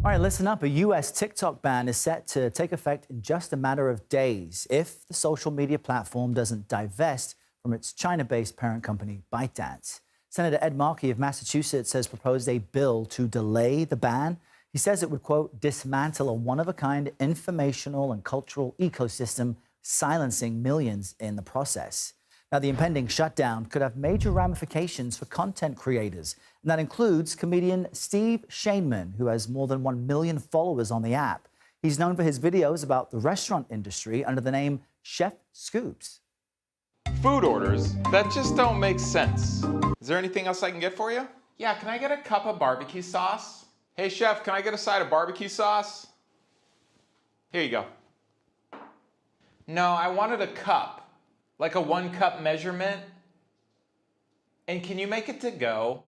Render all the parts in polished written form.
All right, listen up. A U.S. TikTok ban is set to take effect in just a matter of days if the social media platform doesn't divest from its China-based parent company, ByteDance. Senator Ed Markey of Massachusetts has proposed a bill to delay the ban. He says it would, quote, dismantle a one-of-a-kind informational and cultural ecosystem, silencing millions in the process. Now, the impending shutdown could have major ramifications for content creators, and that includes comedian Steve Shainman, who has more than 1 million followers on the app. He's known for his videos about the restaurant industry under the name Chef Scubes. Food orders that just don't make sense. Is there anything else I can get for you? Yeah, can I get a cup of barbecue sauce? Hey chef, can I get a side of barbecue sauce? Here you go. No, I wanted a cup. Like a 1 cup measurement. And can you make it to go?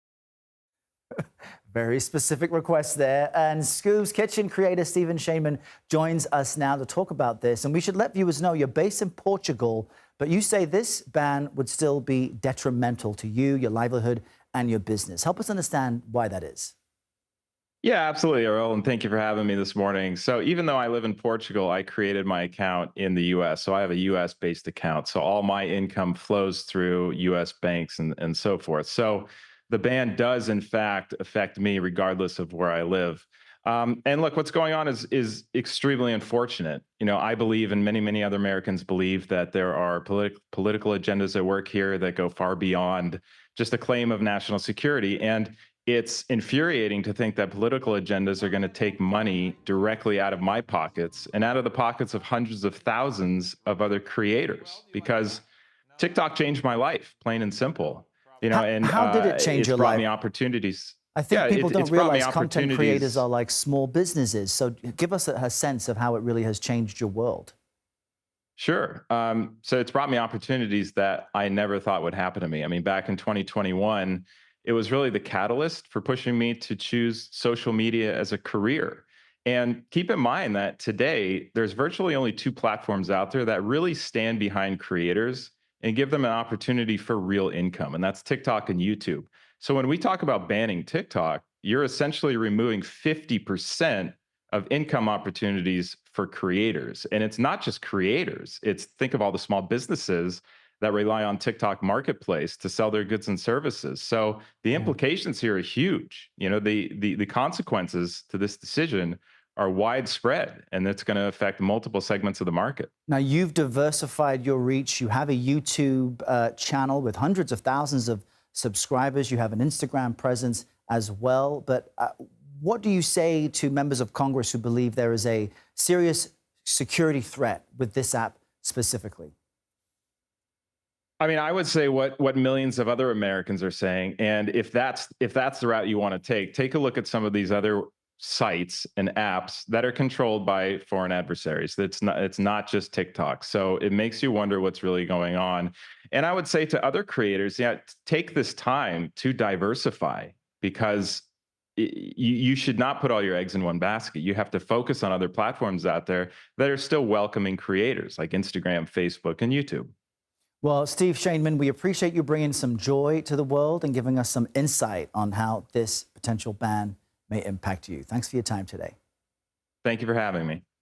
Very specific request there. And Scubes Kitchen creator Stephen Shainman joins us now to talk about this. And we should let viewers know you're based in Portugal, but you say this ban would still be detrimental to you, your livelihood, and your business. Help us understand why that is. Yeah, absolutely, Earl, and thank you for having me this morning. So even though I live in Portugal, I created my account in the US. So I have a US-based account. So all my income flows through US banks and so forth. So the ban does, in fact, affect me regardless of where I live. And look, what's going on is extremely unfortunate. You know, I believe, and many other Americans believe, that there are political agendas at work here that go far beyond just a claim of national security. And it's infuriating to think that political agendas are going to take money directly out of my pockets and out of the pockets of hundreds of thousands of other creators, because TikTok changed my life, plain and simple. You know, How did it change your brought life? me opportunities. I think people don't it's brought me realize content creators opportunities. are like small businesses. So give us a sense of how it really has changed your world. Sure. So it's brought me opportunities that I never thought would happen to me. I mean, back in 2021, it was really the catalyst for pushing me to choose social media as a career. And keep in mind that today, there's virtually only 2 platforms out there that really stand behind creators and give them an opportunity for real income, and that's TikTok and YouTube. So when we talk about banning TikTok, you're essentially removing 50% of income opportunities for creators. And it's not just creators. It's, think of all the small businesses that rely on TikTok marketplace to sell their goods and services. So the implications here are huge. You know, the consequences to this decision are widespread, and it's going to affect multiple segments of the market. Now, you've diversified your reach. You have a YouTube channel with hundreds of thousands of subscribers. You have an Instagram presence as well. But what do you say to members of Congress who believe there is a serious security threat with this app specifically? I mean, I would say what millions of other Americans are saying, and if that's the route you want to take a look at some of these other sites and apps that are controlled by foreign adversaries. It's not just TikTok. So it makes you wonder what's really going on. And I would say to other creators, yeah, take this time to diversify, because you should not put all your eggs in one basket. You have to focus on other platforms out there that are still welcoming creators like Instagram, Facebook, and YouTube. Well, Steve Shainman, we appreciate you bringing some joy to the world and giving us some insight on how this potential ban may impact you. Thanks for your time today. Thank you for having me.